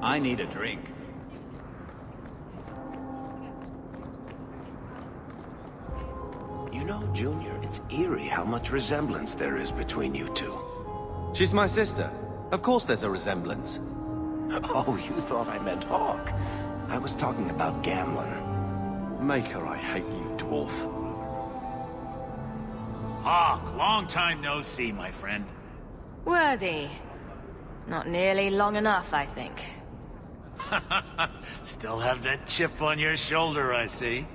I need a drink. You know, Junior, it's eerie how much resemblance there is between you two. She's my sister. Of course there's a resemblance. Oh, you thought I meant Hawk. I was talking about Gamlen. Maker, I hate you, dwarf. Hawk, long time no see, my friend. Worthy. Not nearly long enough, I think. Still have that chip on your shoulder, I see.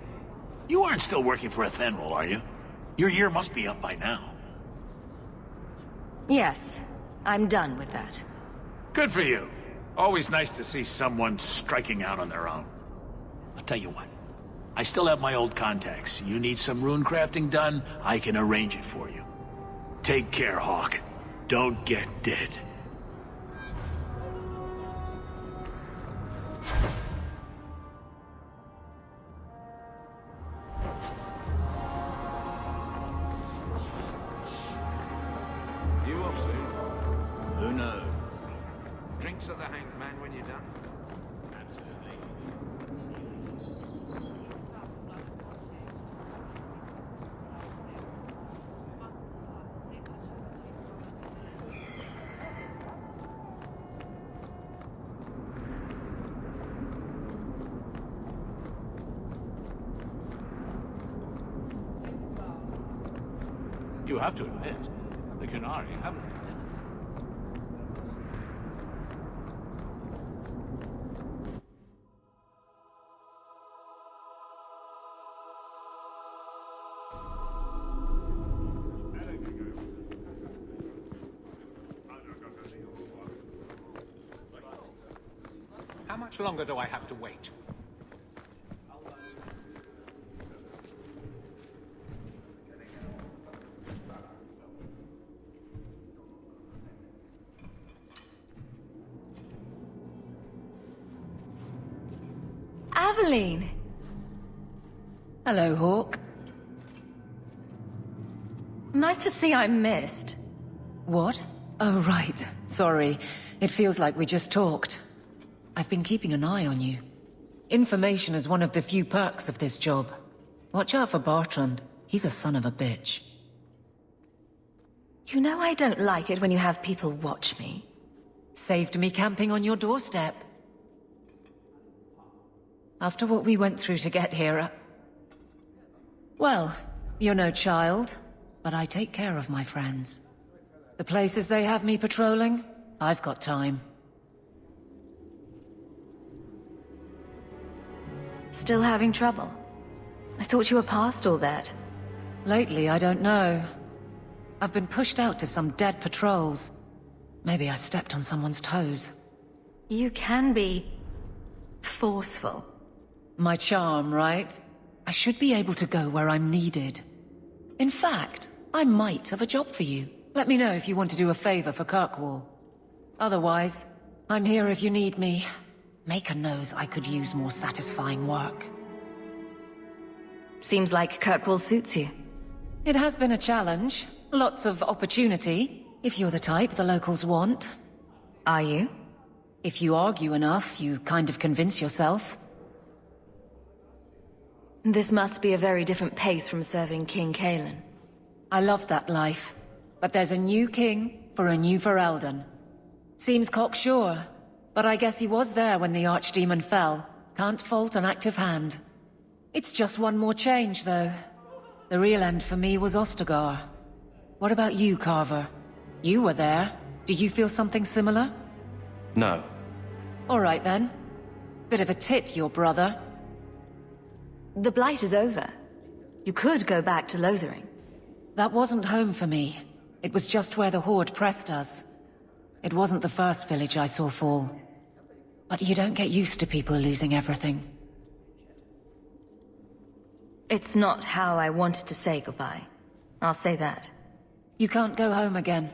You aren't still working for Athenril, are you? Your year must be up by now. Yes, I'm done with that. Good for you. Always nice to see someone striking out on their own. I'll tell you what. I still have my old contacts. You need some rune crafting done, I can arrange it for you. Take care, Hawk. Don't get dead. You off soon? Who knows? Drinks at the Hanged Man when you're done. You have to admit, the Qunari haven't done anything. How much longer do I have to wait? Aveline! Hello, Hawk. Nice to see I'm missed. What? Oh, right. Sorry. It feels like we just talked. I've been keeping an eye on you. Information is one of the few perks of this job. Watch out for Bartrand. He's a son of a bitch. You know I don't like it when you have people watch me. Saved me camping on your doorstep. After what we went through to get here, well, you're no child, but I take care of my friends. The places they have me patrolling, I've got time. Still having trouble? I thought you were past all that. Lately, I don't know. I've been pushed out to some dead patrols. Maybe I stepped on someone's toes. You can be forceful. My charm, right? I should be able to go where I'm needed. In fact, I might have a job for you. Let me know if you want to do a favor for Kirkwall. Otherwise, I'm here if you need me. Maker knows I could use more satisfying work. Seems like Kirkwall suits you. It has been a challenge. Lots of opportunity, if you're the type the locals want. Are you? If you argue enough, you kind of convince yourself. This must be a very different pace from serving King Kalen. I love that life. But there's a new king for a new Ferelden. Seems cocksure, but I guess he was there when the Archdemon fell. Can't fault an active hand. It's just one more change, though. The real end for me was Ostagar. What about you, Carver? You were there. Do you feel something similar? No. All right, then. Bit of a tit, your brother. The Blight is over. You could go back to Lothering. That wasn't home for me. It was just where the Horde pressed us. It wasn't the first village I saw fall. But you don't get used to people losing everything. It's not how I wanted to say goodbye. I'll say that. You can't go home again.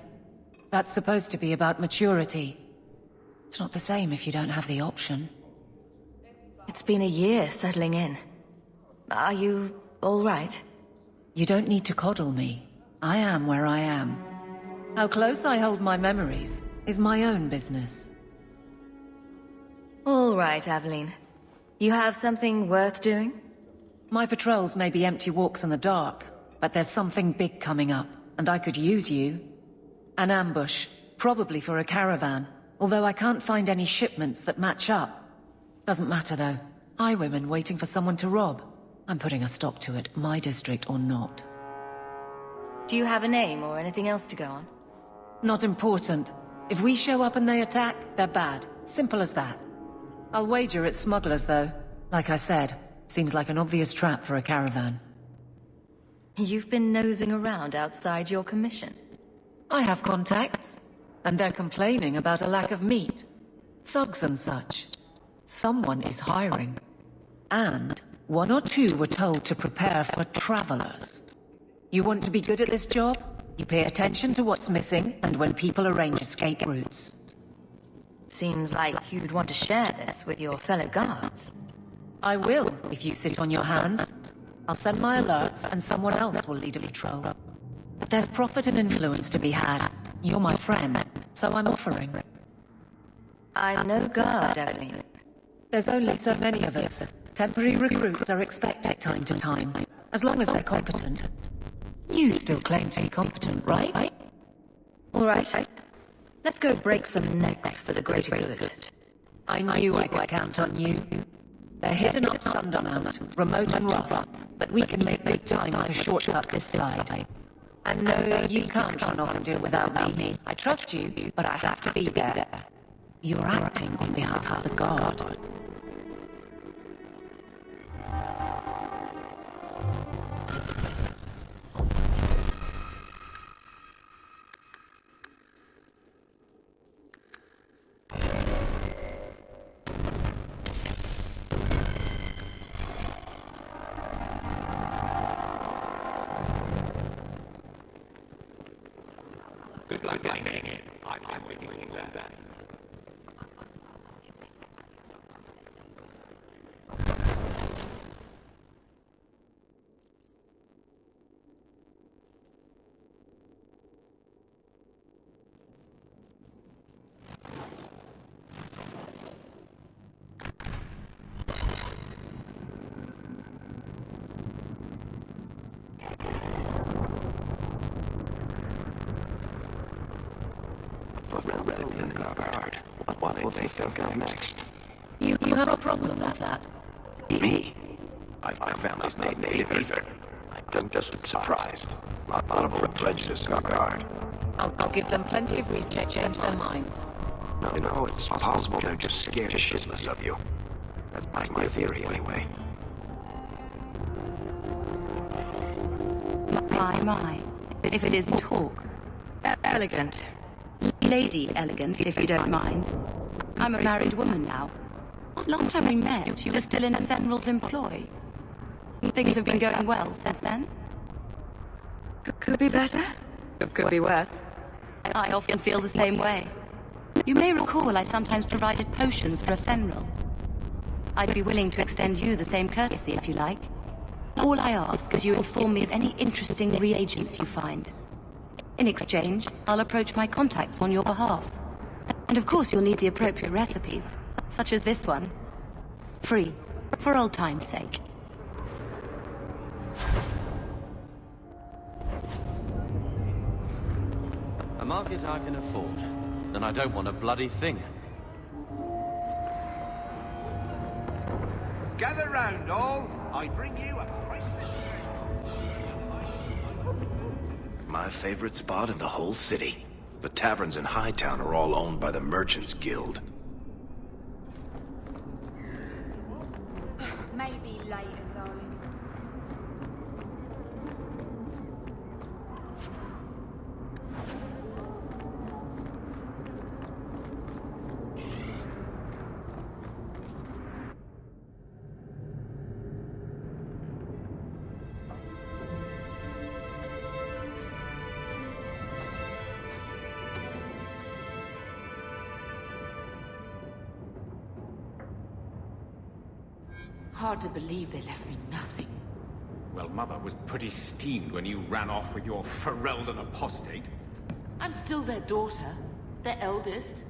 That's supposed to be about maturity. It's not the same if you don't have the option. It's been a year settling in. Are you all right? You don't need to coddle me. I am where I am. How close I hold my memories is my own business. All right, Aveline. You have something worth doing? My patrols may be empty walks in the dark, but there's something big coming up, and I could use you. An ambush, probably for a caravan, although I can't find any shipments that match up. Doesn't matter though. Highwaymen waiting for someone to rob. I'm putting a stop to it, my district or not. Do you have a name or anything else to go on? Not important. If we show up and they attack, they're bad. Simple as that. I'll wager it's smugglers though. Like I said, seems like an obvious trap for a caravan. You've been nosing around outside your commission. I have contacts, and they're complaining about a lack of meat. Thugs and such. Someone is hiring. And one or two were told to prepare for travelers. You want to be good at this job? You pay attention to what's missing, and when people arrange escape routes. Seems like you'd want to share this with your fellow guards. I will, if you sit on your hands. I'll send my alerts, and someone else will lead a patrol. There's profit and influence to be had. You're my friend, so I'm offering. I'm no guard, Aveline. There's only so many of us. Temporary recruits are expected time to time, as long as they're competent. You still claim to be competent, right? All right. Let's go break some necks for the greater good. I knew I could count on you. They're hidden up Sundermount, remote and rough, but we can make good time with a shortcut this side. And no, you can't run off and do it without me. I trust you, but I have to be there. You're acting on behalf of the Guard. Good luck getting it. I'm waiting for that. What will they think of next? You have a problem with that? Me? My family's not native either. I'm just surprised. A lot of prejudice in our Guard. I'll give them plenty of reason to change their minds. No, it's possible they're just scared shitless of you. That's my theory anyway. My. If it isn't talk. Elegant. Lady elegant, if you don't mind. I'm a married woman now. Last time we met, you were still in Athenral's employ. Things have been going well since then. Could be better. Could be worse. I often feel the same way. You may recall I sometimes provided potions for Athenral. I'd be willing to extend you the same courtesy if you like. All I ask is you inform me of any interesting reagents you find. In exchange, I'll approach my contacts on your behalf. And of course you'll need the appropriate recipes, such as this one. Free, for old time's sake. A market I can afford, and I don't want a bloody thing. Gather round, all. I bring you a priceless My favorite spot in the whole city. The taverns in Hightown are all owned by the Merchants Guild. Maybe later, darling. Hard to believe they left me nothing. Well, Mother was pretty steamed when you ran off with your Ferelden apostate. I'm still their daughter, their eldest.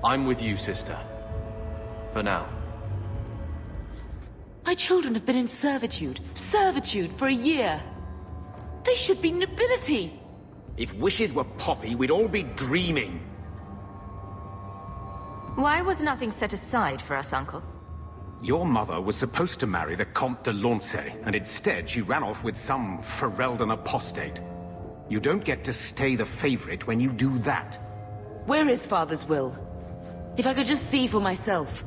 I'm with you, sister. For now. My children have been in servitude for a year. They should be nobility. If wishes were poppy, we'd all be dreaming. Why was nothing set aside for us, Uncle? Your mother was supposed to marry the Comte de Launcey, and instead she ran off with some Ferelden apostate. You don't get to stay the favorite when you do that. Where is Father's will? If I could just see for myself.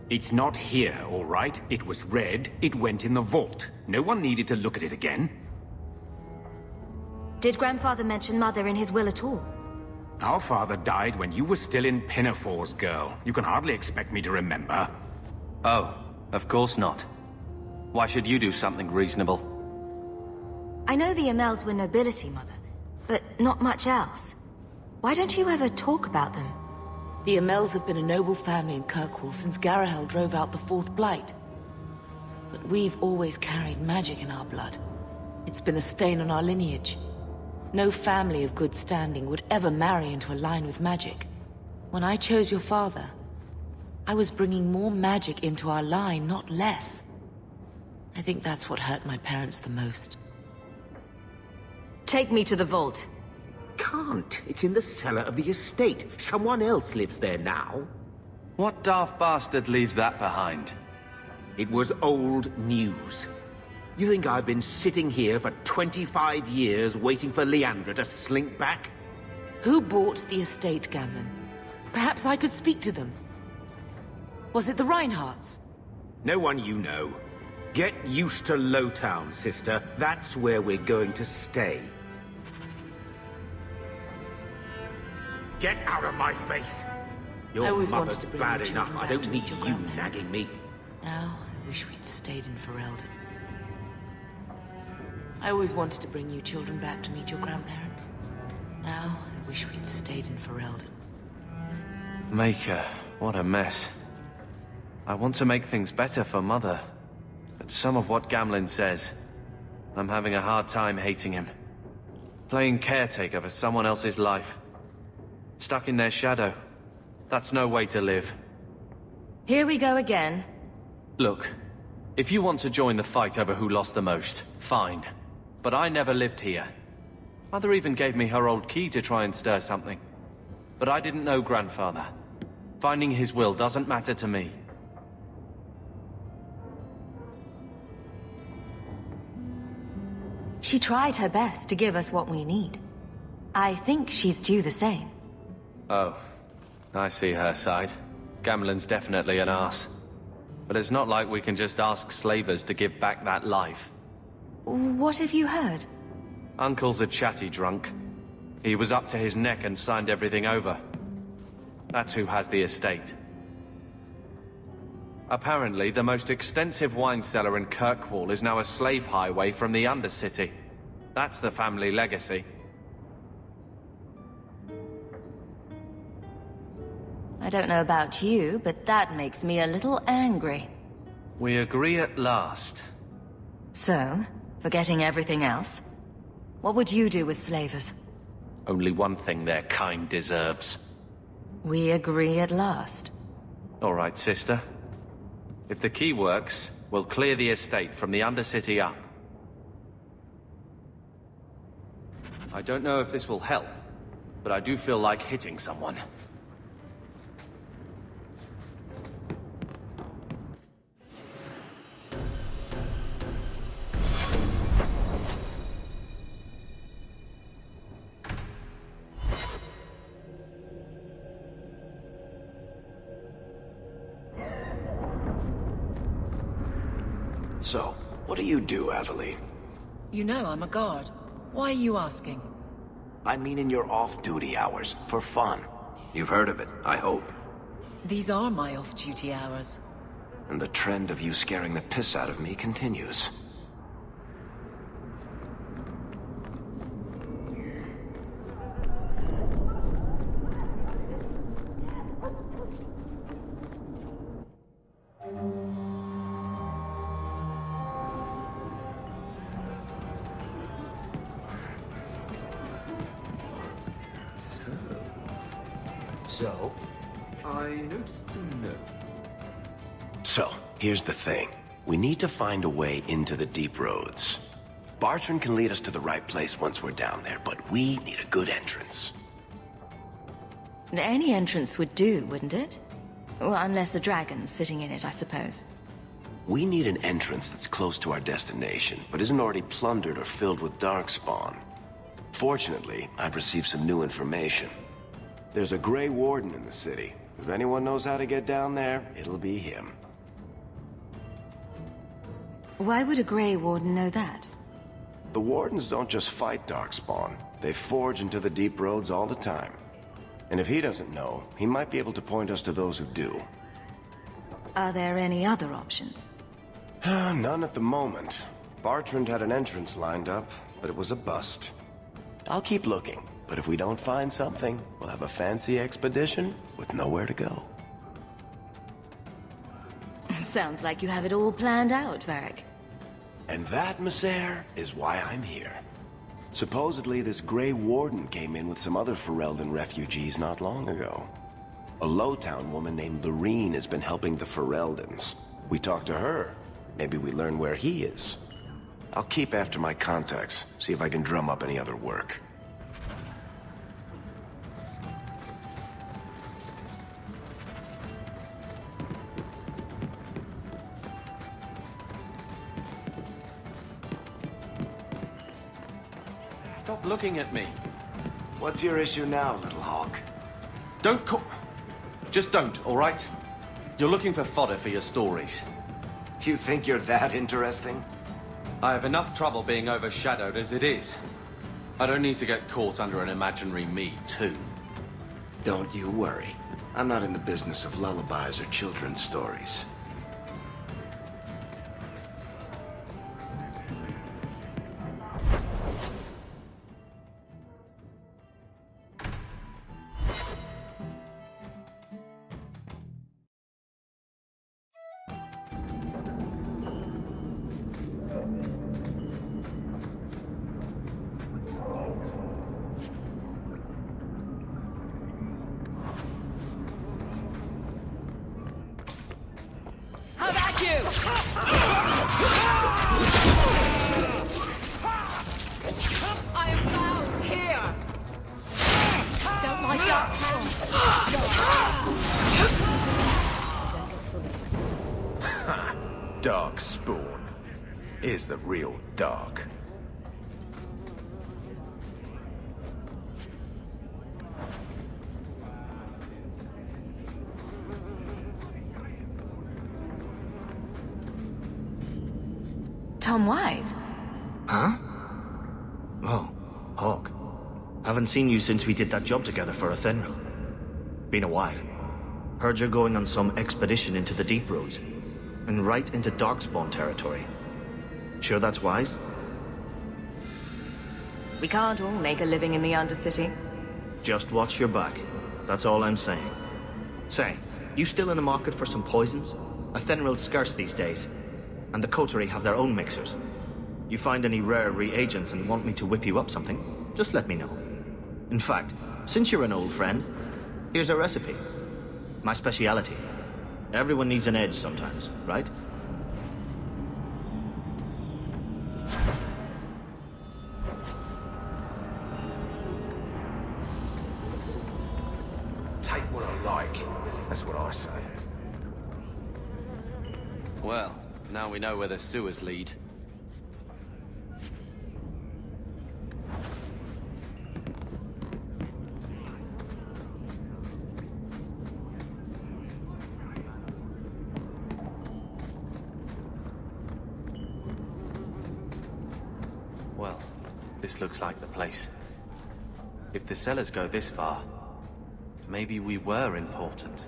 It's not here, all right? It was read, it went in the vault. No one needed to look at it again. Did Grandfather mention Mother in his will at all? Our father died when you were still in Pinafores, girl. You can hardly expect me to remember. Oh, of course not. Why should you do something reasonable? I know the Amels were nobility, Mother, but not much else. Why don't you ever talk about them? The Amels have been a noble family in Kirkwall since Garahel drove out the Fourth Blight. But we've always carried magic in our blood. It's been a stain on our lineage. No family of good standing would ever marry into a line with magic. When I chose your father, I was bringing more magic into our line, not less. I think that's what hurt my parents the most. Take me to the vault. Can't. It's in the cellar of the estate. Someone else lives there now. What daft bastard leaves that behind? It was old news. You think I've been sitting here for 25 years waiting for Leandra to slink back? Who bought the estate, Gamlen? Perhaps I could speak to them. Was it the Reinhardts? No one you know. Get used to Lowtown, sister. That's where we're going to stay. Get out of my face! Your mother's bad enough. I don't need you nagging me. Now, I wish we'd stayed in Ferelden. I always wanted to bring you children back to meet your grandparents. Now, I wish we'd stayed in Ferelden. Maker, what a mess. I want to make things better for Mother. But some of what Gamlen says, I'm having a hard time hating him. Playing caretaker for someone else's life. Stuck in their shadow. That's no way to live. Here we go again. Look, if you want to join the fight over who lost the most, fine. But I never lived here. Mother even gave me her old key to try and stir something. But I didn't know Grandfather. Finding his will doesn't matter to me. She tried her best to give us what we need. I think she's due the same. Oh, I see her side. Gamlen's definitely an arse. But it's not like we can just ask slavers to give back that life. What have you heard? Uncle's a chatty drunk. He was up to his neck and signed everything over. That's who has the estate. Apparently, the most extensive wine cellar in Kirkwall is now a slave highway from the Undercity. That's the family legacy. I don't know about you, but that makes me a little angry. We agree at last. So, forgetting everything else, what would you do with slavers? Only one thing their kind deserves. We agree at last. All right, sister. If the key works, we'll clear the estate from the Undercity up. I don't know if this will help, but I do feel like hitting someone. So, what do you do, Adeline? You know I'm a guard. Why are you asking? I mean in your off-duty hours, for fun. You've heard of it, I hope. These are my off-duty hours. And the trend of you scaring the piss out of me continues. So, I noticed some notes. So, here's the thing. We need to find a way into the deep roads. Bartrand can lead us to the right place once we're down there, but we need a good entrance. Any entrance would do, wouldn't it? Well, unless a dragon's sitting in it, I suppose. We need an entrance that's close to our destination, but isn't already plundered or filled with darkspawn. Fortunately, I've received some new information. There's a Grey Warden in the city. If anyone knows how to get down there, it'll be him. Why would a Grey Warden know that? The Wardens don't just fight darkspawn. They forge into the deep roads all the time. And if he doesn't know, he might be able to point us to those who do. Are there any other options? None at the moment. Bartrand had an entrance lined up, but it was a bust. I'll keep looking, but if we don't find something, we'll have a fancy expedition with nowhere to go. Sounds like you have it all planned out, Varric. And that, Messere, is why I'm here. Supposedly, this Grey Warden came in with some other Ferelden refugees not long ago. A Lowtown woman named Lorene has been helping the Fereldans. We talked to her. Maybe we learn where he is. I'll keep after my contacts, see if I can drum up any other work. Stop looking at me. What's your issue now, little hawk? Don't call... Just don't, all right? You're looking for fodder for your stories. Do you think you're that interesting? I have enough trouble being overshadowed as it is. I don't need to get caught under an imaginary me, too. Don't you worry. I'm not in the business of lullabies or children's stories. Dark spawn is the real dark. Tom Wise? Huh? Oh, Hawk. Haven't seen you since we did that job together for Athenril. Been a while. Heard you're going on some expedition into the deep roads. And right into Darkspawn territory. Sure that's wise? We can't all make a living in the Undercity. Just watch your back. That's all I'm saying. Say, you still in the market for some poisons? Athenril's scarce these days. And the coterie have their own mixers. You find any rare reagents and want me to whip you up something, just let me know. In fact, since you're an old friend, here's a recipe. My speciality. Everyone needs an edge sometimes, right? Take what I like. That's what I say. Well, now we know where the sewers lead. Well, this looks like the place. If the cellars go this far, maybe we were important.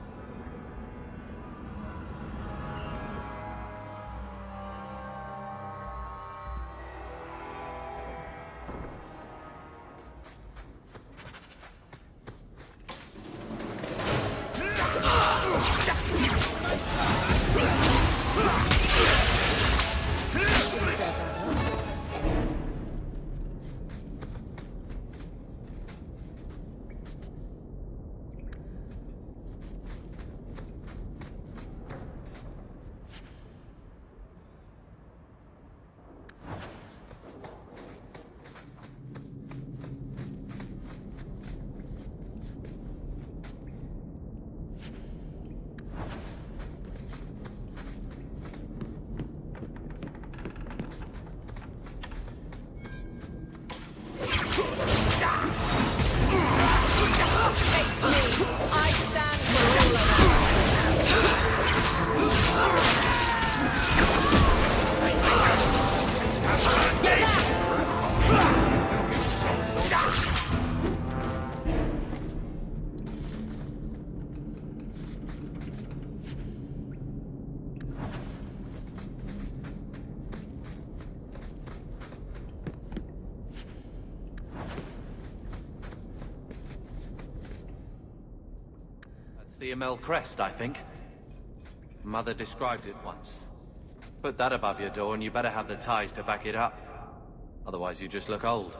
the Amel crest, I think. Mother described it once. Put that above your door and you better have the ties to back it up. Otherwise you just look old.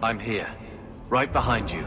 I'm here. Right behind you.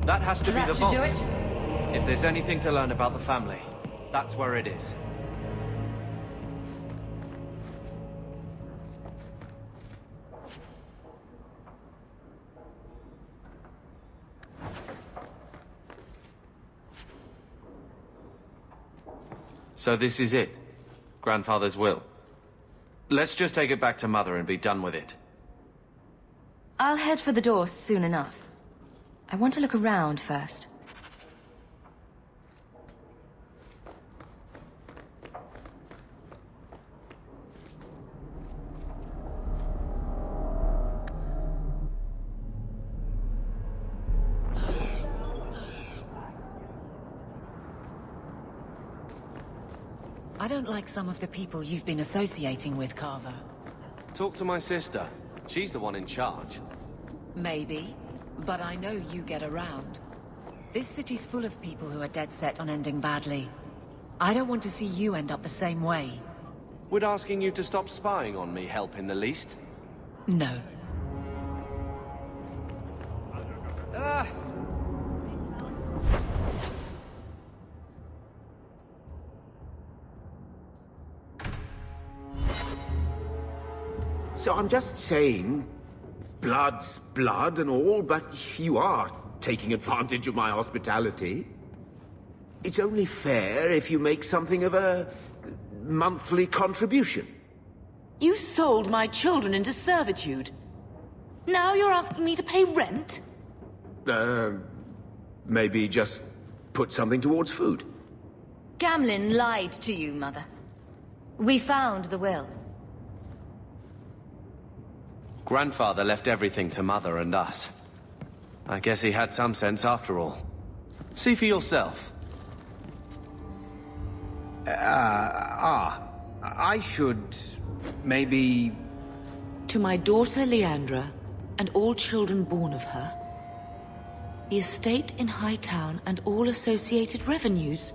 That has to be the vault. If there's anything to learn about the family, that's where it is. So this is it? Grandfather's will? Let's just take it back to Mother and be done with it. I'll head for the door soon enough. I want to look around first. I don't like some of the people you've been associating with, Carver. Talk to my sister. She's the one in charge. Maybe, but I know you get around. This city's full of people who are dead set on ending badly. I don't want to see you end up the same way. Would asking you to stop spying on me help in the least? No. So I'm just saying, blood's blood and all, but you are taking advantage of my hospitality. It's only fair if you make something of a monthly contribution. You sold my children into servitude. Now you're asking me to pay rent? Maybe just put something towards food. Gamlin lied to you, Mother. We found the will. Grandfather left everything to Mother and us. I guess he had some sense after all. See for yourself. I should... maybe... To my daughter Leandra, and all children born of her, the estate in Hightown and all associated revenues.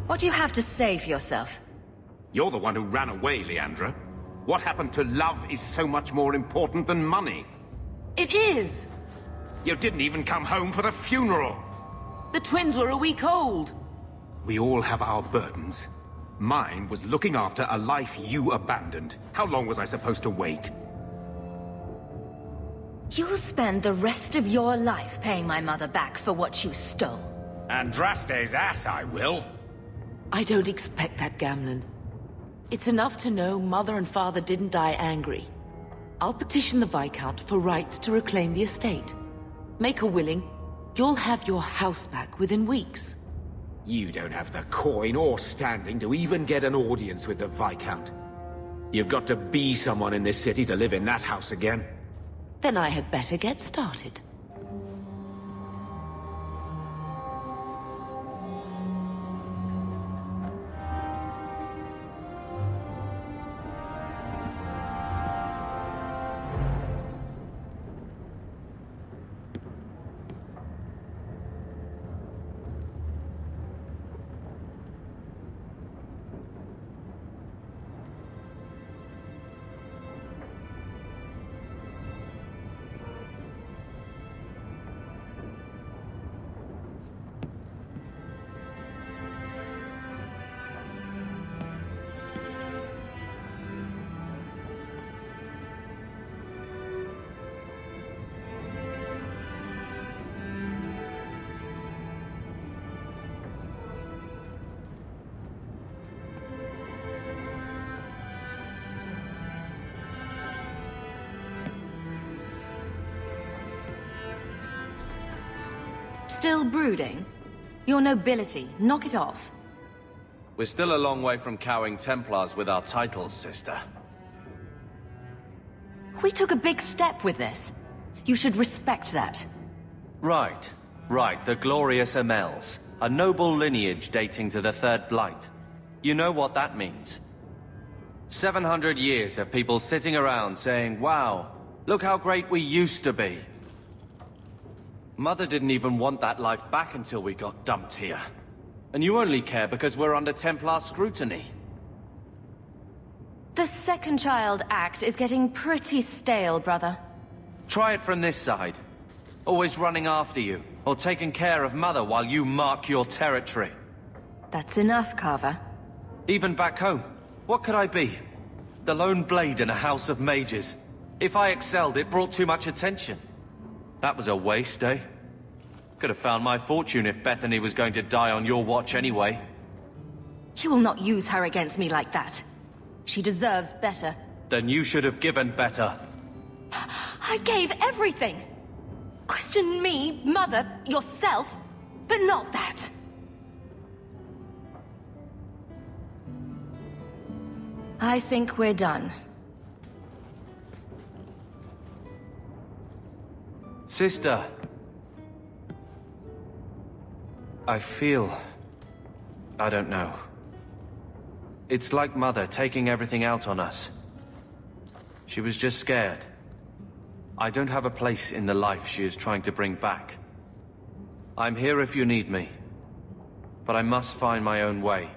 What do you have to say for yourself? You're the one who ran away, Leandra. What happened to love is so much more important than money. It is! You didn't even come home for the funeral! The twins were a week old! We all have our burdens. Mine was looking after a life you abandoned. How long was I supposed to wait? You'll spend the rest of your life paying my mother back for what you stole. Andraste's ass, I will. I don't expect that, Gamlen. It's enough to know Mother and Father didn't die angry. I'll petition the Viscount for rights to reclaim the estate. Make her willing, you'll have your house back within weeks. You don't have the coin or standing to even get an audience with the Viscount. You've got to be someone in this city to live in that house again. Then I had better get started. Still brooding? Your nobility, knock it off. We're still a long way from cowing Templars with our titles, sister. We took a big step with this. You should respect that. Right. The glorious Amels. A noble lineage dating to the Third Blight. You know what that means. 700 years of people sitting around saying, wow, look how great we used to be. Mother didn't even want that life back until we got dumped here. And you only care because we're under Templar scrutiny. The second child act is getting pretty stale, brother. Try it from this side. Always running after you, or taking care of Mother while you mark your territory. That's enough, Carver. Even back home, what could I be? The lone blade in a house of mages. If I excelled, it brought too much attention. That was a waste, eh? Could have found my fortune if Bethany was going to die on your watch anyway. You will not use her against me like that. She deserves better. Then you should have given better. I gave everything! Question me, Mother, yourself, but not that. I think we're done. Sister. I feel... I don't know. It's like Mother taking everything out on us. She was just scared. I don't have a place in the life she is trying to bring back. I'm here if you need me. But I must find my own way.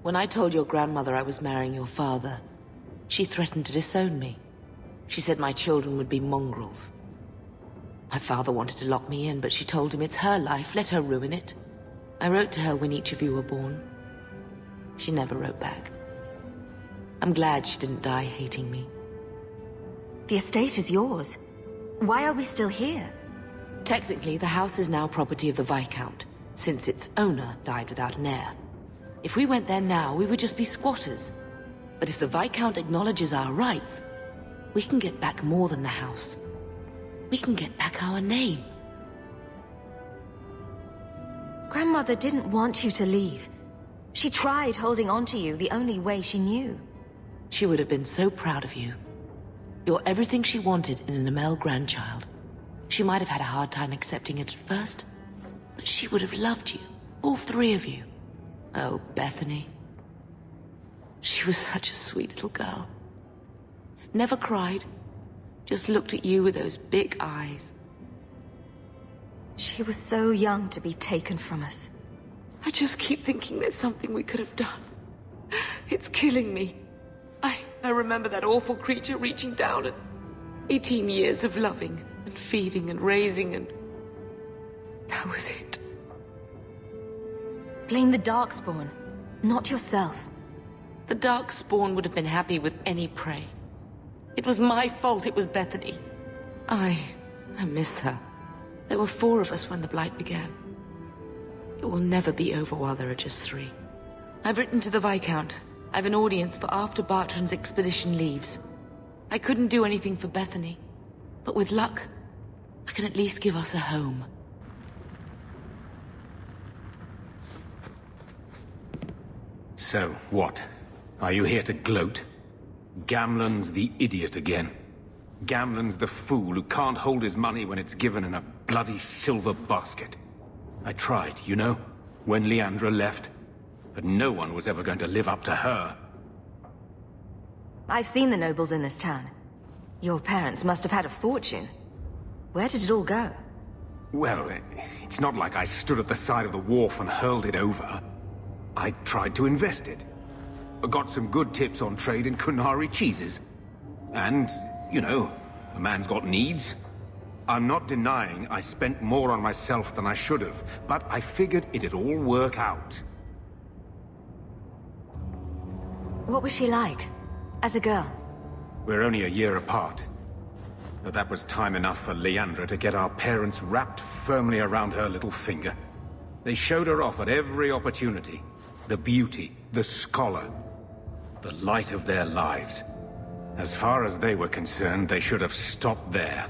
When I told your grandmother I was marrying your father, she threatened to disown me. She said my children would be mongrels. My father wanted to lock me in, but she told him it's her life, let her ruin it. I wrote to her when each of you were born. She never wrote back. I'm glad she didn't die hating me. The estate is yours. Why are we still here? Technically, the house is now property of the Viscount, since its owner died without an heir. If we went there now, we would just be squatters. But if the Viscount acknowledges our rights, we can get back more than the house. we can get back our name. Grandmother didn't want you to leave. She tried holding on to you the only way she knew. She would have been so proud of you. You're everything she wanted in an Amel grandchild. She might have had a hard time accepting it at first, but she would have loved you, all three of you. Oh, Bethany. She was such a sweet little girl. Never cried, just looked at you with those big eyes. She was so young to be taken from us. I just keep thinking there's something we could have done. It's killing me. I remember that awful creature reaching down and 18 years of loving and feeding and raising and... that was it. Blame the Darkspawn, not yourself. The Darkspawn would have been happy with any prey. It was my fault it was Bethany. I miss her. There were 4 of us when the Blight began. It will never be over while there are just 3. I've written to the Viscount. I've an audience for after Bartran's expedition leaves. I couldn't do anything for Bethany, but with luck, I can at least give us a home. So, what? Are you here to gloat? Gamlen's the idiot again. Gamlen's the fool who can't hold his money when it's given in a bloody silver basket. I tried, you know, when Leandra left. But no one was ever going to live up to her. I've seen the nobles in this town. Your parents must have had a fortune. Where did it all go? Well, it's not like I stood at the side of the wharf and hurled it over. I tried to invest it. I got some good tips on trade in Kunari cheeses. And, you know, a man's got needs. I'm not denying I spent more on myself than I should have, but I figured it'd all work out. What was she like, as a girl? We're only a year apart. But that was time enough for Leandra to get our parents wrapped firmly around her little finger. They showed her off at every opportunity. The beauty, the scholar, the light of their lives. As far as they were concerned, they should have stopped there.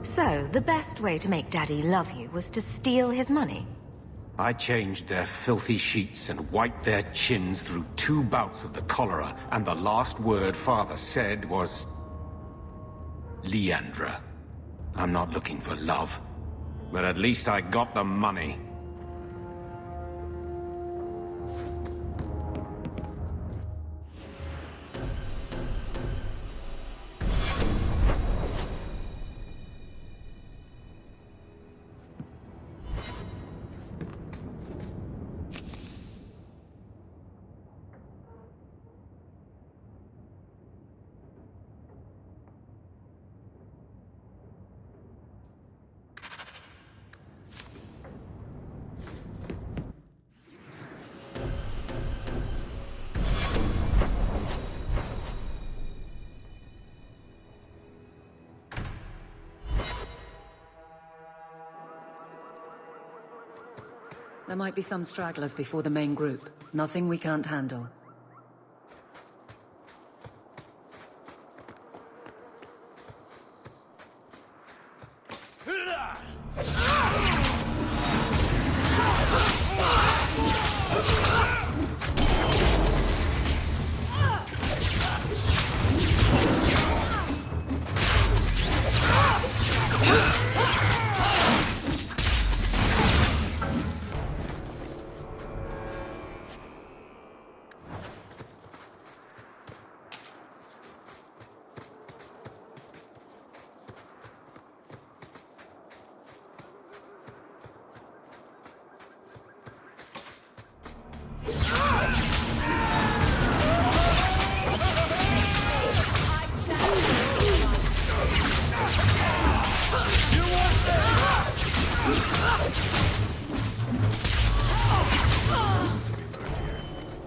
So, the best way to make Daddy love you was to steal his money? I changed their filthy sheets and wiped their chins through 2 bouts of the cholera, and the last word Father said was... Leandra. I'm not looking for love, but at least I got the money. There might be some stragglers before the main group. Nothing we can't handle.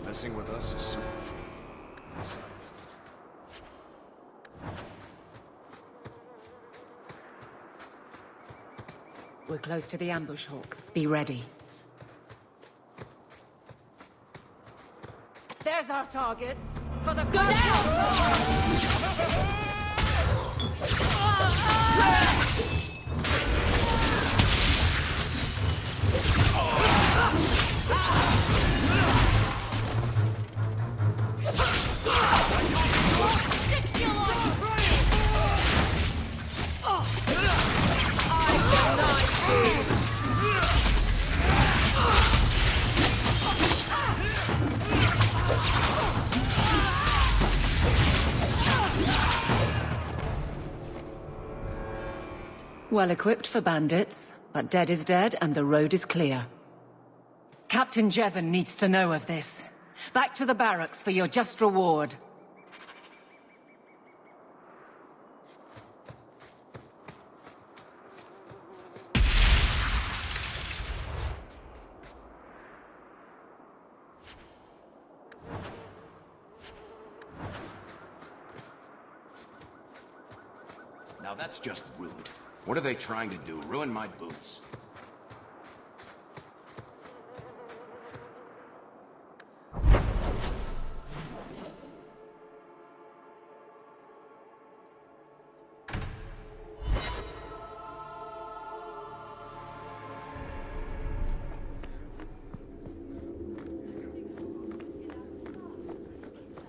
Messing with us is so... We're close to the ambush, Hawk. Be ready. There's our targets. For the... Go down! Well equipped for bandits, but dead is dead and the road is clear. Captain Jevon needs to know of this. Back to the barracks for your just reward. Now that's just rude. What are they trying to do? Ruin my boots?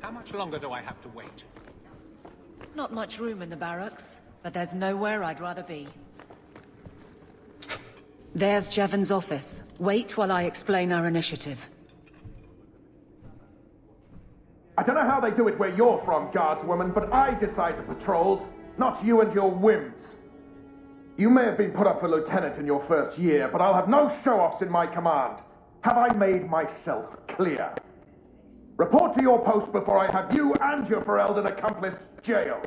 How much longer do I have to wait? Not much room in the barracks, but there's nowhere I'd rather be. There's Jevon's office. Wait while I explain our initiative. I don't know how they do it where you're from, guardswoman, but I decide the patrols, not you and your whims. You may have been put up for lieutenant in your first year, but I'll have no show-offs in my command. Have I made myself clear? Report to your post before I have you and your Ferelden accomplice jailed.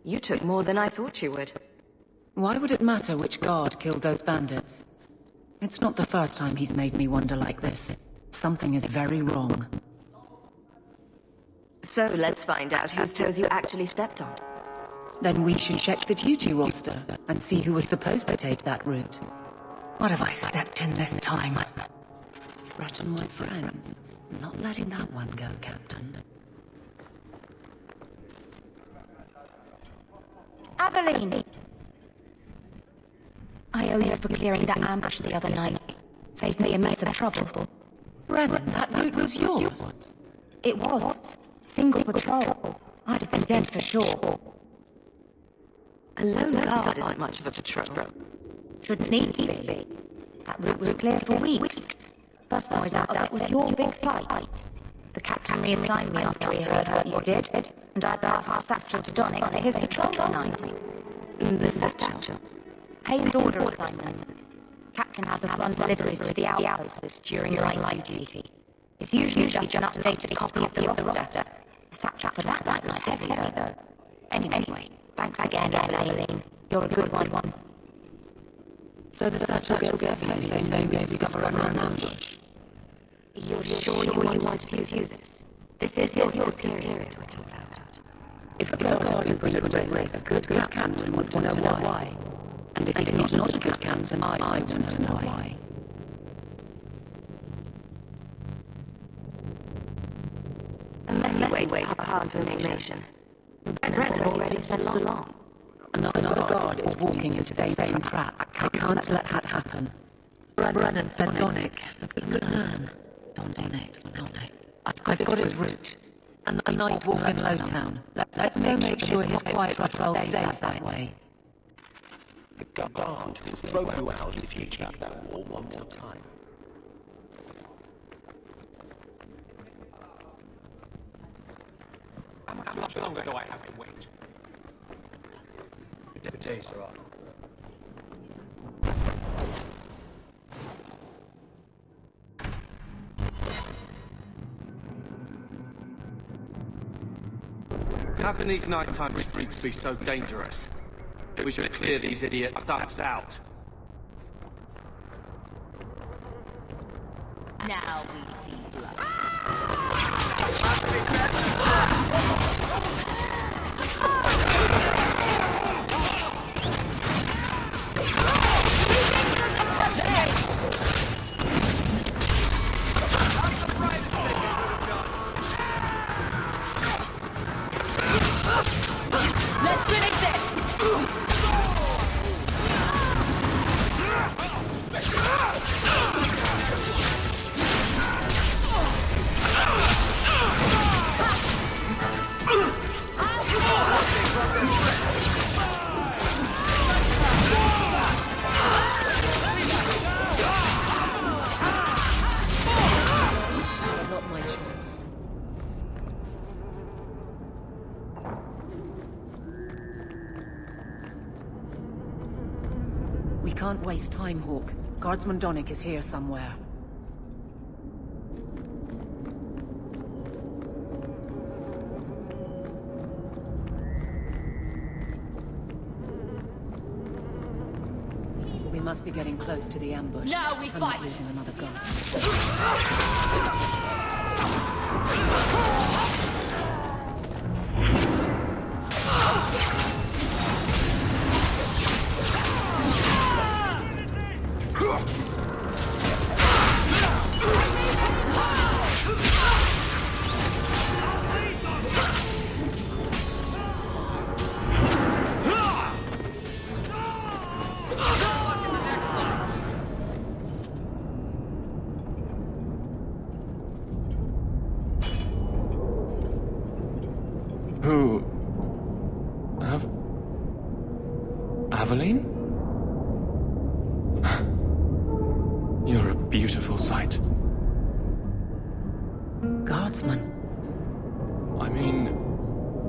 You took more than I thought you would. Why would it matter which guard killed those bandits? It's not the first time he's made me wonder like this. Something is very wrong. So let's find out whose toes you actually stepped on. Then we should check the duty roster and see who was supposed to take that route. What have I stepped in this time? Threaten my friends. Not letting that one go, Captain. Aveline! I owe you for clearing that ambush the other night. Saved me a mess of trouble. Brennan, that route was yours. It was. Single patrol. I'd have been dead for sure. A lone guard isn't much of a patrol. Shouldn't need to be. That route was clear for weeks. First noise out of it was your big fight. The captain reassigned me after he heard what you did, and I passed the satchel to Donnick for his patrol tonight. The satchel? Paid order assignments. Captain has us run deliveries to the outposts during night duty. It's usually just an updated copy of the roster. The satchel for that night was heavier, though. Anyway, thanks again, Aveline. You're a good one. So the satchel gets heavy, same day we discover an ambush. You're sure you want to use this? This is your superior to talk about. If a guard is going to race, a good captain would want to know why. And if he's not a good captain, I want to know why. A messy way to pass information. Brennan already said so long. Another guard is walking into the same trap. I can't let that happen. Brennan said Donnick, a good man. Donnick. I've got his route. And a night walk in Lowtown. Let's make sure his quiet patrol stays that way. The guard will throw you out if you check that wall one more time. How much longer do I have to wait? Good day, sir. How can these nighttime streets be so dangerous? We should clear these idiot ducks out. Now we see blood. Not my choice. We can't waste time, Hawk. Guardsman Donnick is here somewhere. We must be getting close to the ambush. Now we I'm fight! not losing another guard. Who? Aveline? You're a beautiful sight. Guardsman? I mean,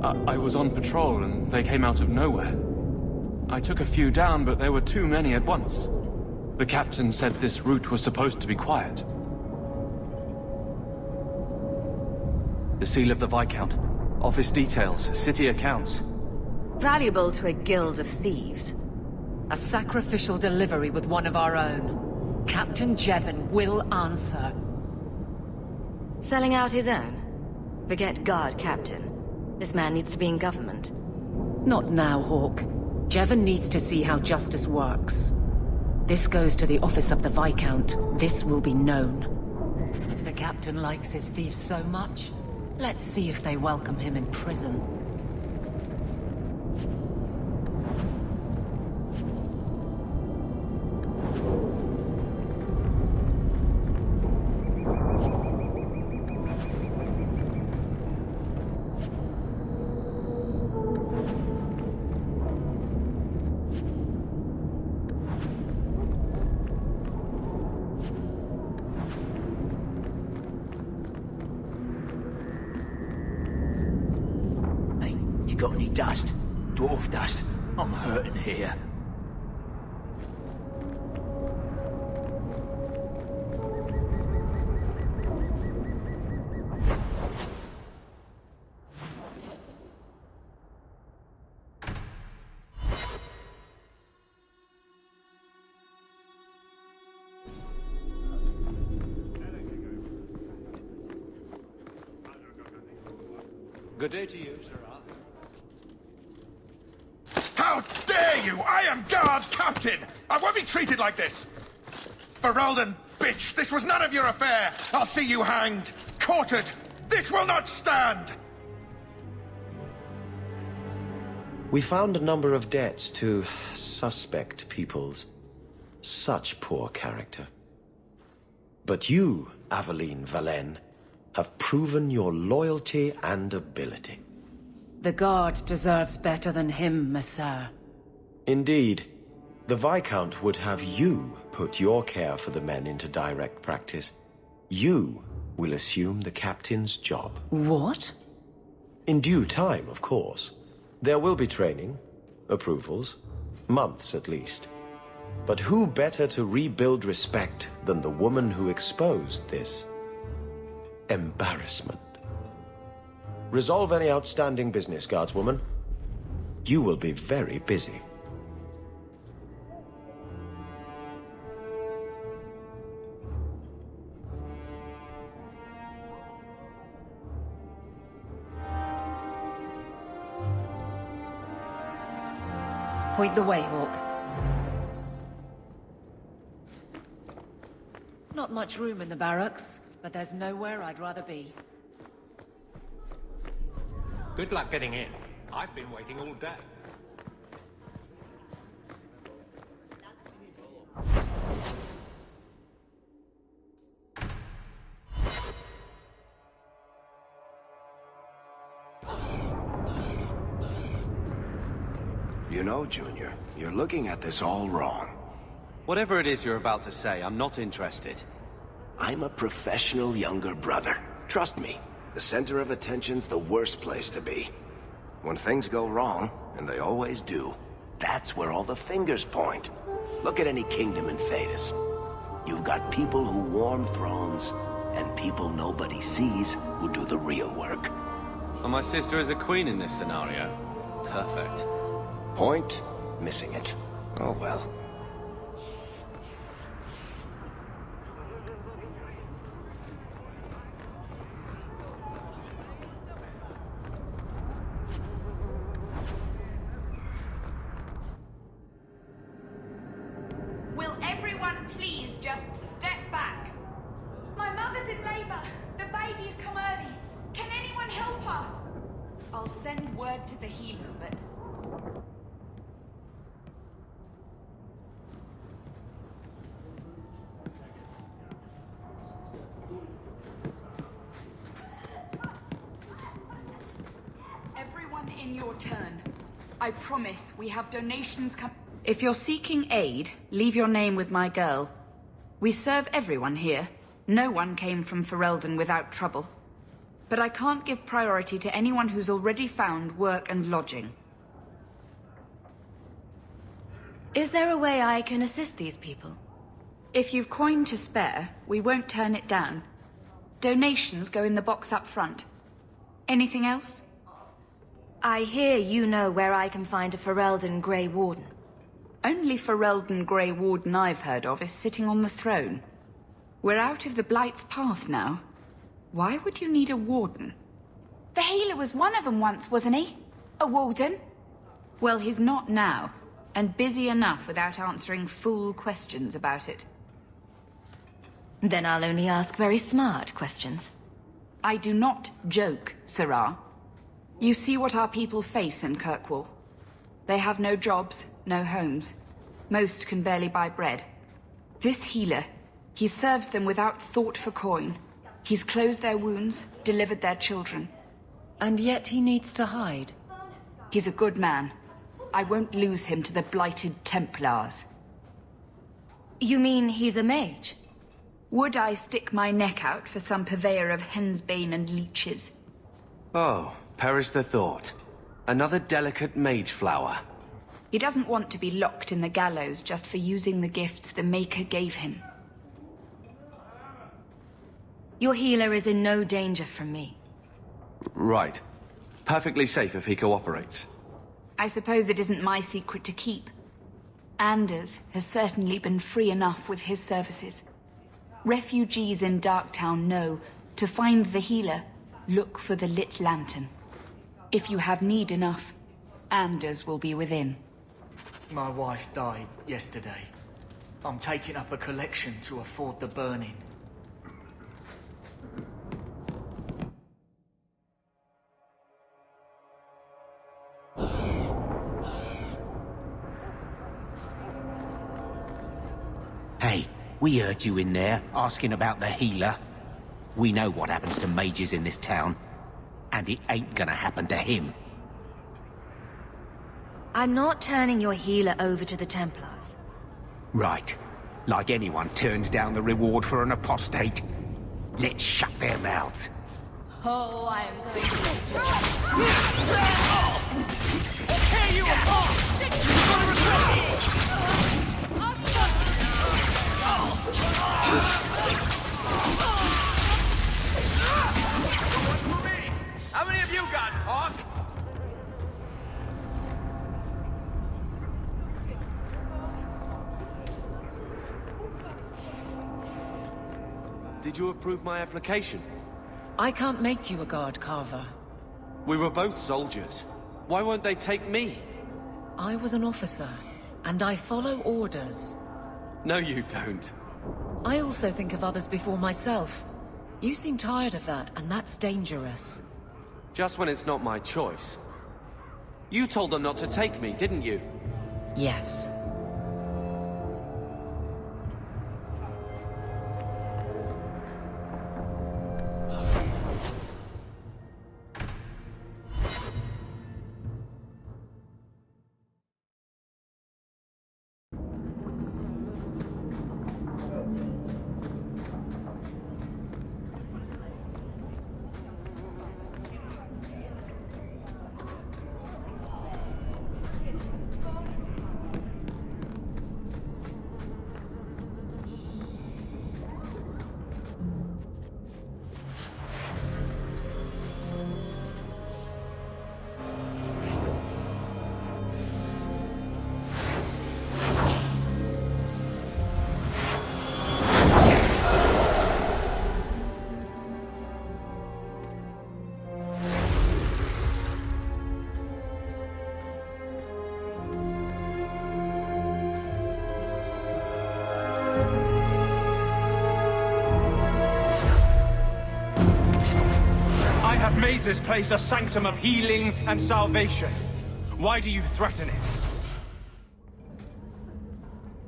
I was on patrol and they came out of nowhere. I took a few down, but there were too many at once. The captain said this route was supposed to be quiet. The seal of the Viscount. Office details, city accounts. Valuable to a guild of thieves. A sacrificial delivery with one of our own. Captain Jevon will answer. Selling out his own? Forget guard captain. This man needs to be in government. Not now, Hawk. Jevon needs to see how justice works. This goes to the office of the Viscount. This will be known. The captain likes his thieves so much. Let's see if they welcome him in prison. Got any dust? Dwarf dust? I'm hurting here. Good day to you, sir. How dare you! I am guard captain! I won't be treated like this! Ferelden, bitch! This was none of your affair! I'll see you hanged! Quartered! This will not stand! We found a number of debts to suspect peoples. Such poor character. But you, Aveline Valen, have proven your loyalty and ability. The guard deserves better than him, Messere. Indeed. The Viscount would have you put your care for the men into direct practice. You will assume the captain's job. What? In due time, of course. There will be training, approvals, months at least. But who better to rebuild respect than the woman who exposed this embarrassment? Resolve any outstanding business, guardswoman. You will be very busy. Point the way, Hawk. Not much room in the barracks, but there's nowhere I'd rather be. Good luck getting in. I've been waiting all day. You know, Junior, you're looking at this all wrong. Whatever it is you're about to say, I'm not interested. I'm a professional younger brother. Trust me, the center of attention's the worst place to be. When things go wrong, and they always do, that's where all the fingers point. Look at any kingdom in Thedas. You've got people who warm thrones, and people nobody sees who do the real work. And my sister is a queen in this scenario. Perfect. Point, missing it. Oh well. Will everyone please just step back? My mother's in labor. The baby's come early. Can anyone help her? I'll send word to the healer, but... Everyone in your turn. I promise we have donations come... If you're seeking aid, leave your name with my girl. We serve everyone here. No one came from Ferelden without trouble. But I can't give priority to anyone who's already found work and lodging. Is there a way I can assist these people? If you've coin to spare, we won't turn it down. Donations go in the box up front. Anything else? I hear you know where I can find a Ferelden Grey Warden. Only Ferelden Grey Warden I've heard of is sitting on the throne. We're out of the Blight's path now. Why would you need a warden? The healer was one of them once, wasn't he? A warden? Well, he's not now, and busy enough without answering fool questions about it. Then I'll only ask very smart questions. I do not joke, Sirrah. You see what our people face in Kirkwall. They have no jobs, no homes. Most can barely buy bread. This healer, he serves them without thought for coin. He's closed their wounds, delivered their children. And yet he needs to hide. He's a good man. I won't lose him to the blighted Templars. You mean he's a mage? Would I stick my neck out for some purveyor of hensbane and leeches? Oh, perish the thought. Another delicate mage flower. He doesn't want to be locked in the gallows just for using the gifts the Maker gave him. Your healer is in no danger from me. Right. Perfectly safe if he cooperates. I suppose it isn't my secret to keep. Anders has certainly been free enough with his services. Refugees in Darktown know, to find the healer, look for the lit lantern. If you have need enough, Anders will be within. My wife died yesterday. I'm taking up a collection to afford the burning. Hey, we heard you in there, asking about the healer. We know what happens to mages in this town, and it ain't gonna happen to him. I'm not turning your healer over to the Templars. Right. Like anyone turns down the reward for an apostate. Let's shut their mouths. Oh, I am going to Tear you apart! How many of you got, Hawk? Did you approve my application? I can't make you a guard carver. We were both soldiers. Why won't they take me? I was an officer, and I follow orders. No, you don't. I also think of others before myself. You seem tired of that, and that's dangerous. Just when it's not my choice. You told them not to take me, didn't you? Yes. I have made this place a sanctum of healing and salvation. Why do you threaten it?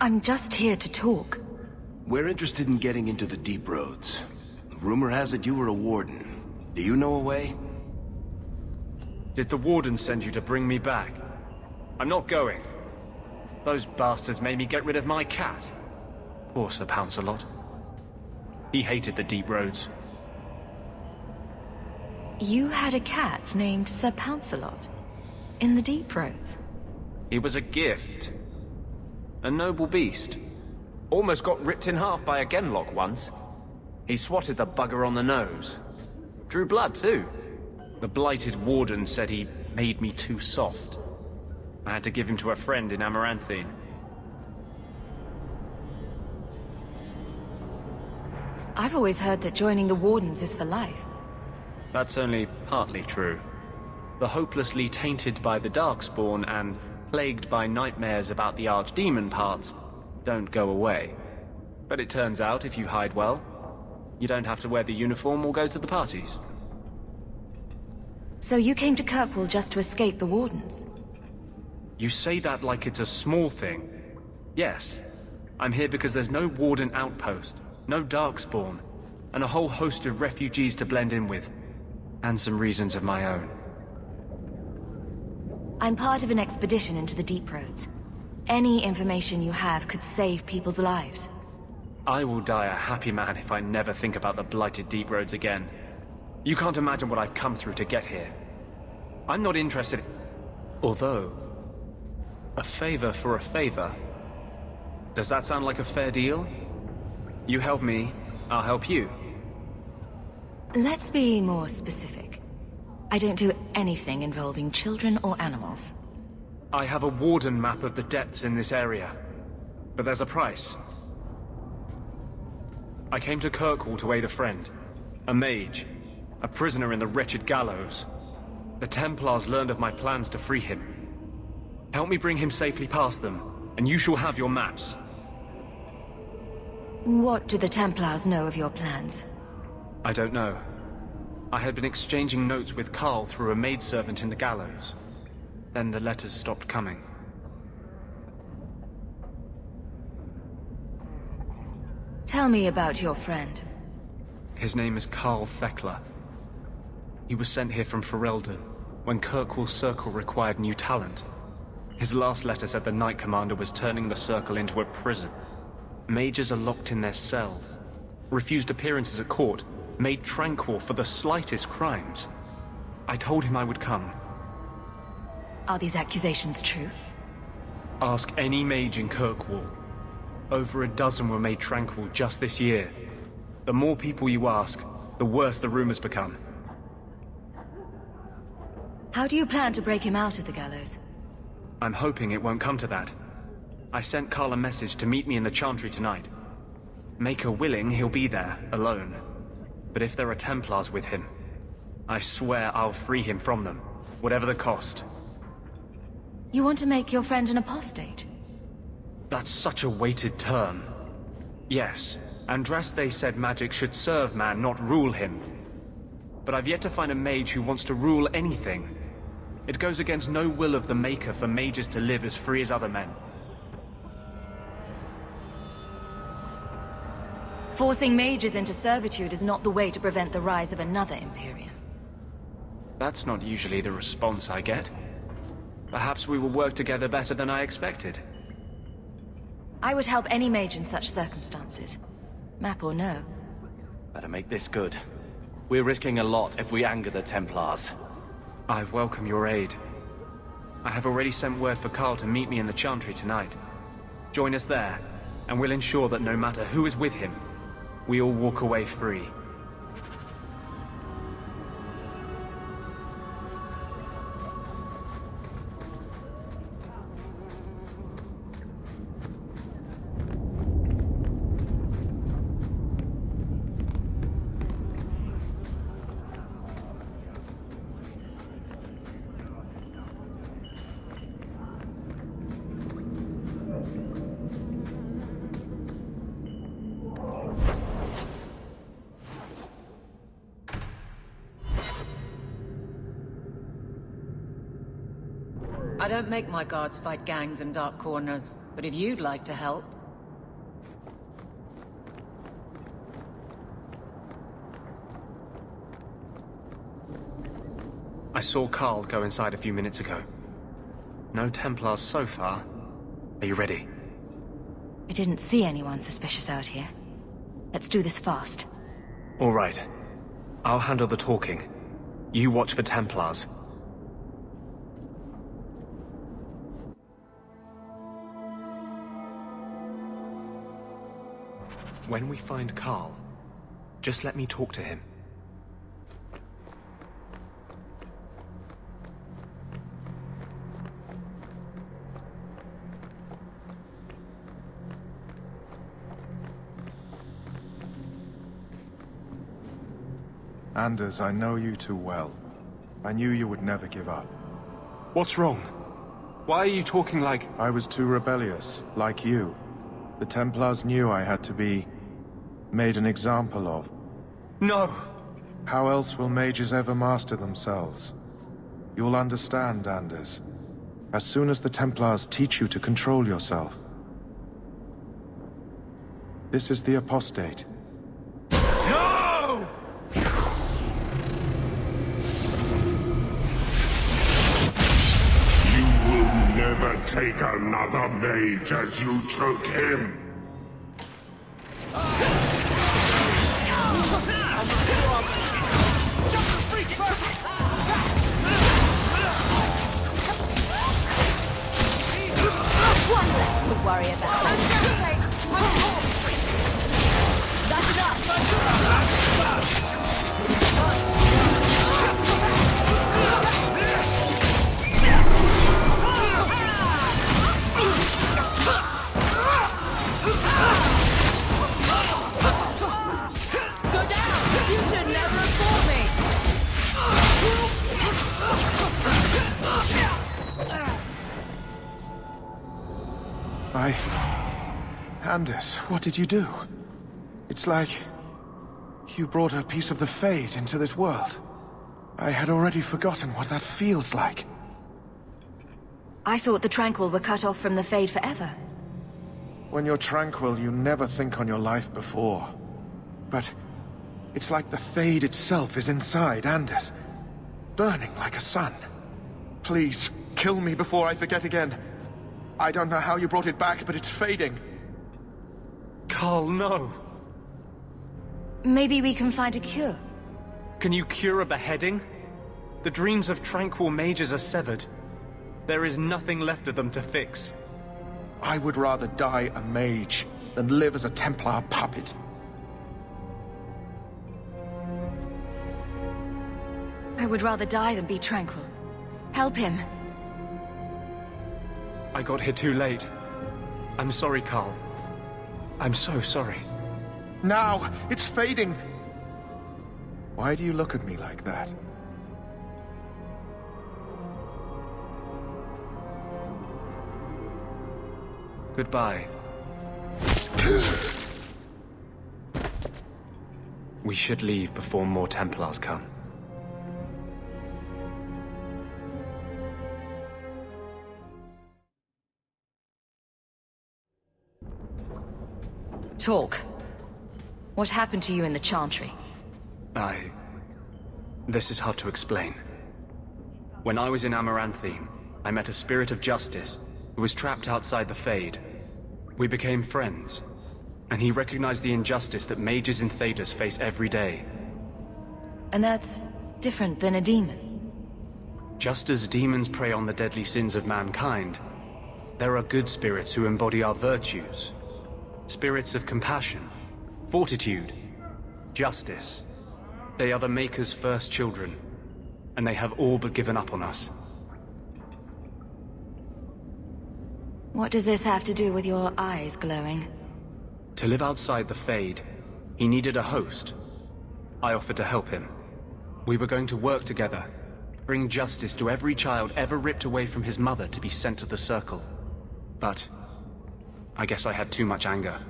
I'm just here to talk. We're interested in getting into the deep roads. Rumor has it you were a warden. Do you know a way? Did the warden send you to bring me back? I'm not going. Those bastards made me get rid of my cat. Poor Sir Pouncelot. He hated the deep roads. You had a cat named Sir Pouncelot in the deep roads. He was a gift. A noble beast. Almost got ripped in half by a Genlock once. He swatted the bugger on the nose. Drew blood, too. The blighted warden said he made me too soft. I had to give him to a friend in Amaranthine. I've always heard that joining the Wardens is for life. That's only partly true. The hopelessly tainted by the Darkspawn and plagued by nightmares about the Archdemon parts don't go away. But it turns out if you hide well, you don't have to wear the uniform or go to the parties. So you came to Kirkwall just to escape the Wardens? You say that like it's a small thing. Yes, I'm here because there's no Warden outpost, no Darkspawn, and a whole host of refugees to blend in with. And some reasons of my own. I'm part of an expedition into the deep roads. Any information you have could save people's lives. I will die a happy man if I never think about the blighted deep roads again. You can't imagine what I've come through to get here. I'm not interested. Although, a favor for a favor. Does that sound like a fair deal? You help me, I'll help you. Let's be more specific. I don't do anything involving children or animals. I have a warden map of the depths in this area. But there's a price. I came to Kirkwall to aid a friend. A mage. A prisoner in the wretched gallows. The Templars learned of my plans to free him. Help me bring him safely past them, and you shall have your maps. What do the Templars know of your plans? I don't know. I had been exchanging notes with Carl through a maidservant in the gallows. Then the letters stopped coming. Tell me about your friend. His name is Carl Thekla. He was sent here from Ferelden when Kirkwall Circle required new talent. His last letter said the Knight Commander was turning the Circle into a prison. Mages are locked in their cells, refused appearances at court, made tranquil for the slightest crimes. I told him I would come. Are these accusations true? Ask any mage in Kirkwall. Over a dozen were made tranquil just this year. The more people you ask, the worse the rumors become. How do you plan to break him out of the gallows? I'm hoping it won't come to that. I sent Carl a message to meet me in the Chantry tonight. Make her willing, he'll be there, alone. But if there are Templars with him, I swear I'll free him from them, whatever the cost. You want to make your friend an apostate? That's such a weighted term. Yes, Andraste said magic should serve man, not rule him. But I've yet to find a mage who wants to rule anything. It goes against no will of the Maker for mages to live as free as other men. Forcing mages into servitude is not the way to prevent the rise of another Imperium. That's not usually the response I get. Perhaps we will work together better than I expected. I would help any mage in such circumstances. Map or no. Better make this good. We're risking a lot if we anger the Templars. I welcome your aid. I have already sent word for Carl to meet me in the Chantry tonight. Join us there, and we'll ensure that no matter who is with him, we all walk away free. I don't make my guards fight gangs in dark corners, but if you'd like to help... I saw Carl go inside a few minutes ago. No Templars so far. Are you ready? I didn't see anyone suspicious out here. Let's do this fast. All right. I'll handle the talking. You watch for Templars. When we find Carl, just let me talk to him. Anders, I know you too well. I knew you would never give up. What's wrong? Why are you talking like... I was too rebellious, like you. The Templars knew I had to be... made an example of. No! How else will mages ever master themselves? You'll understand, Anders. As soon as the Templars teach you to control yourself. This is the apostate. No! You will never take another mage as you took him. One less to worry about. That's Go down! You should never have fought me! Anders, what did you do? It's like... you brought a piece of the Fade into this world. I had already forgotten what that feels like. I thought the Tranquil were cut off from the Fade forever. When you're tranquil, you never think on your life before. But it's like the Fade itself is inside Anders, burning like a sun. Please, kill me before I forget again. I don't know how you brought it back, but it's fading. Carl, no! Maybe we can find a cure. Can you cure a beheading? The dreams of tranquil mages are severed. There is nothing left of them to fix. I would rather die a mage than live as a Templar puppet. I would rather die than be tranquil. Help him. I got here too late. I'm sorry, Carl. I'm so sorry. Now! It's fading! Why do you look at me like that? Goodbye. We should leave before more Templars come. Talk. What happened to you in the Chantry? This is hard to explain. When I was in Amaranthine, I met a spirit of justice who was trapped outside the Fade. We became friends, and he recognized the injustice that mages in Thedas face every day. And that's different than a demon. Just as demons prey on the deadly sins of mankind, there are good spirits who embody our virtues. Spirits of compassion, fortitude, justice. They are the Maker's first children, and they have all but given up on us. What does this have to do with your eyes glowing? To live outside the Fade, he needed a host. I offered to help him. We were going to work together, bring justice to every child ever ripped away from his mother to be sent to the Circle. But I guess I had too much anger.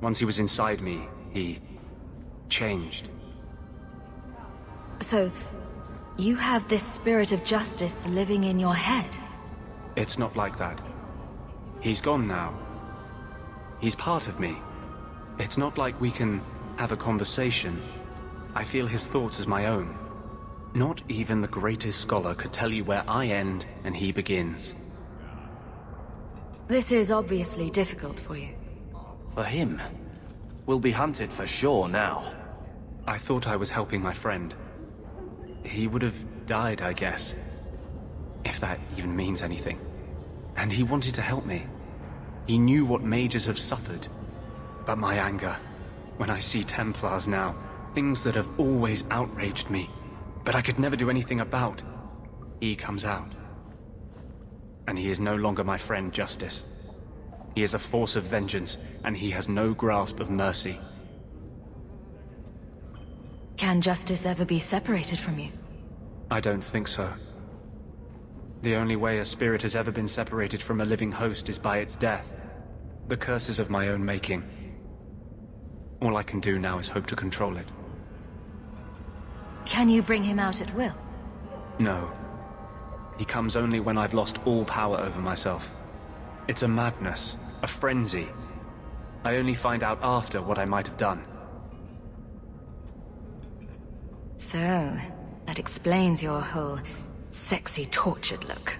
Once he was inside me, he changed. So, you have this spirit of justice living in your head? It's not like that. He's gone now. He's part of me. It's not like we can have a conversation. I feel his thoughts as my own. Not even the greatest scholar could tell you where I end and he begins. This is obviously difficult for you. For him, we'll be hunted for sure now. I thought I was helping my friend. He would have died, I guess. If that even means anything. And he wanted to help me. He knew what mages have suffered. But my anger, when I see Templars now, things that have always outraged me, but I could never do anything about, he comes out. And he is no longer my friend Justice. He is a force of vengeance, and he has no grasp of mercy. Can Justice ever be separated from you? I don't think so. The only way a spirit has ever been separated from a living host is by its death. The curse is of my own making. All I can do now is hope to control it. Can you bring him out at will? No. He comes only when I've lost all power over myself. It's a madness, a frenzy. I only find out after what I might have done. So, that explains your whole sexy, tortured look.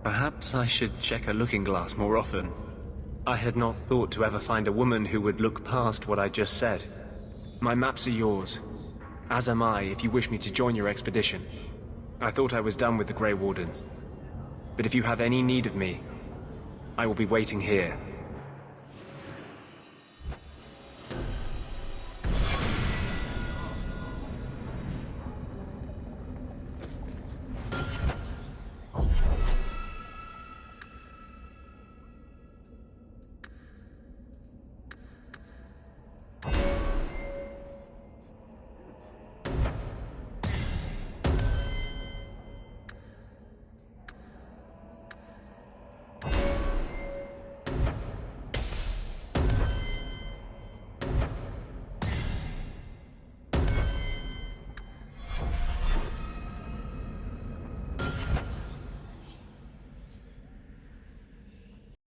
Perhaps I should check a looking glass more often. I had not thought to ever find a woman who would look past what I just said. My maps are yours. As am I, if you wish me to join your expedition. I thought I was done with the Grey Wardens. But if you have any need of me, I will be waiting here.